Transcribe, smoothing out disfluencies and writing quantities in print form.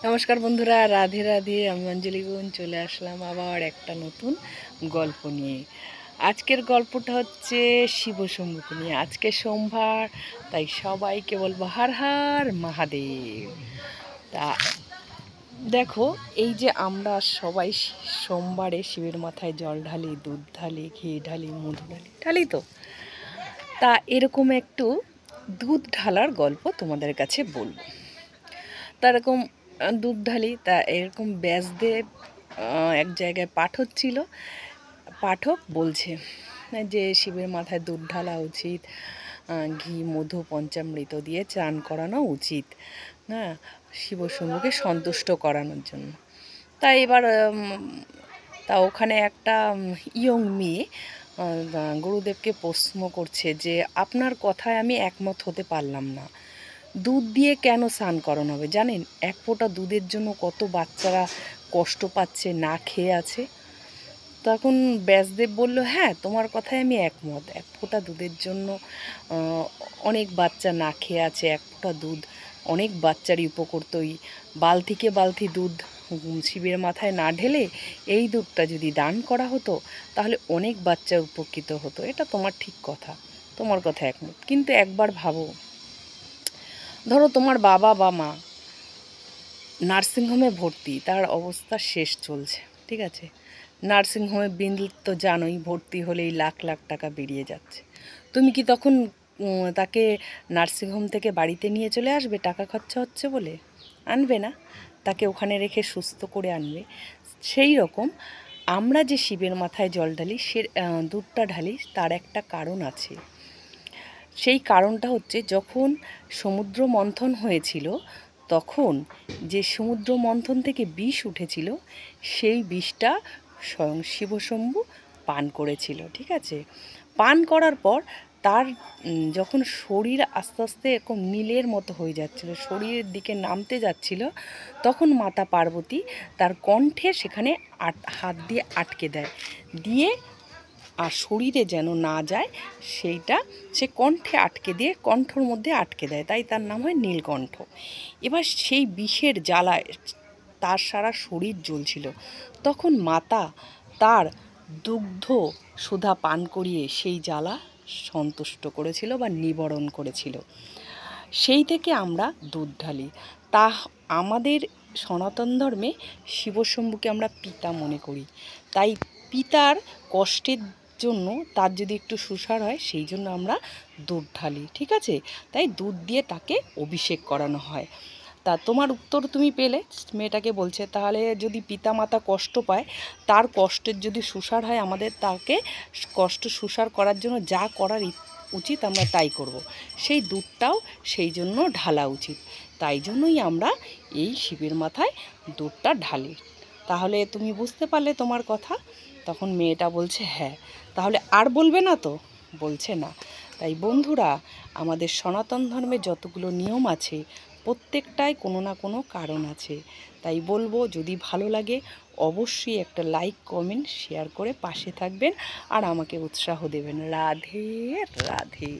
নমস্কার বন্ধুরা, রাধে রাধে। আমি অঞ্জলি গুণ চলে আসলাম আবার একটা নতুন গল্প নিয়ে। আজকের গল্পটা হচ্ছে শিবশম্ভুকে নিয়ে। আজকে সোমবার, তাই সবাইকে বলবো হর হর মহাদেব। তা দেখো, এই যে আমরা সবাই সোমবারে শিবের মাথায় জল ঢালি, দুধ ঢালি, ঘি ঢালি, মধু ঢালি ঢালি তো। তা এরকম একটু দুধ ঢালার গল্প তোমাদের কাছে বলবো। তা এরকম দুধ ঢালি, তা এরকম ব্যাসদেব এক জায়গায় পাঠ হচ্ছিল। পাঠক বলছে যে শিবের মাথায় দুধ ঢালা উচিত, ঘি মধু পঞ্চামৃত দিয়ে চান করানো উচিত, হ্যাঁ, শিবশম্ভুকে সন্তুষ্ট করানোর জন্য। তাই এবার তা ওখানে একটা ইয়ং মেয়ে গুরুদেবকে প্রশ্ন করছে যে আপনার কথায় আমি একমত হতে পারলাম না। দুধ দিয়ে কেন স্নান করানো হবে? জানেন এক ফোঁটা দুধের জন্য কত বাচ্চারা কষ্ট পাচ্ছে, না খেয়ে আছে। তখন ব্যাসদেব বলল, হ্যাঁ, তোমার কথায় আমি একমত। এক ফোঁটা দুধের জন্য অনেক বাচ্চা না খেয়ে আছে। এক ফোঁটা দুধ অনেক বাচ্চারই উপকৃত। বালতিকে বালতি দুধ শিবের মাথায় না ঢেলে এই দুধটা যদি দান করা হতো, তাহলে অনেক বাচ্চা উপকৃত হতো। এটা তোমার ঠিক কথা, তোমার কথা একমত। কিন্তু একবার ভাবো, ধরো তোমার বাবা বা মা নার্সিংহোমে ভর্তি, তার অবস্থা শেষ চলছে, ঠিক আছে। নার্সিংহোমে বিল তো জানোই, ভর্তি হলেই লাখ লাখ টাকা বেরিয়ে যাচ্ছে। তুমি কি তখন তাকে নার্সিংহোম থেকে বাড়িতে নিয়ে চলে আসবে টাকা খরচা হচ্ছে বলে? আনবে না, তাকে ওখানে রেখে সুস্থ করে আনবে। সেই রকম আমরা যে শিবের মাথায় জল ঢালি, সে দুধটা ঢালি, তার একটা কারণ আছে। সেই কারণটা হচ্ছে, যখন সমুদ্র মন্থন হয়েছিল, তখন যে সমুদ্র মন্থন থেকে বিষ উঠেছিল, সেই বিষটা স্বয়ং শিবশম্ভু পান করেছিল, ঠিক আছে। পান করার পর তার যখন শরীর আস্তে আস্তে এরকম নীলের মতো হয়ে যাচ্ছিল, শরীরের দিকে নামতে যাচ্ছিল, তখন মাতা পার্বতী তার কণ্ঠে সেখানে হাত দিয়ে আটকে দেয়, দিয়ে আর শরীরে যেন না যায় সেইটা সে কণ্ঠে আটকে দিয়ে কণ্ঠর মধ্যে আটকে দেয়, তাই তার নাম হয় নীলকণ্ঠ। এবার সেই বিষের জ্বালায় তার সারা শরীর জ্বলছিল। তখন মাতা তার দুগ্ধ সুধা পান করিয়ে সেই জ্বালা সন্তুষ্ট করেছিল বা নিবারণ করেছিল। সেই থেকে আমরা দুধ ঢালি। তা আমাদের সনাতন ধর্মে শিবশম্ভুকে আমরা পিতা মনে করি। তাই পিতার কষ্টের জন্য তার যদি একটু সুসার হয়, সেই জন্য আমরা দুধ ঢালি, ঠিক আছে। তাই দুধ দিয়ে তাকে অভিষেক করানো হয়। তা তোমার উত্তর তুমি পেলে। মেয়েটাকে বলছে, তাহলে যদি পিতা মাতা কষ্ট পায়, তার কষ্টের যদি সুসার হয়, আমাদের তাকে কষ্ট সুসার করার জন্য যা করার উচিত আমরা তাই করব। সেই দুধটাও সেই জন্য ঢালা উচিত। তাই জন্যই আমরা এই শিবের মাথায় দুধটা ঢালি। তাহলে তুমি বুঝতে পারলে তোমার কথা? তখন মেয়েটা বলছে, হ্যাঁ। তাহলে আর বলবে না তো? বলছে না। তাই বন্ধুরা, আমাদের সনাতন ধর্মে যতগুলো নিয়ম আছে, প্রত্যেকটাই কোনো না কোনো কারণ আছে। তাই বলবো, যদি ভালো লাগে অবশ্যই একটা লাইক কমেন্ট শেয়ার করে পাশে থাকবেন আর আমাকে উৎসাহ দেবেন। রাধে রাধে।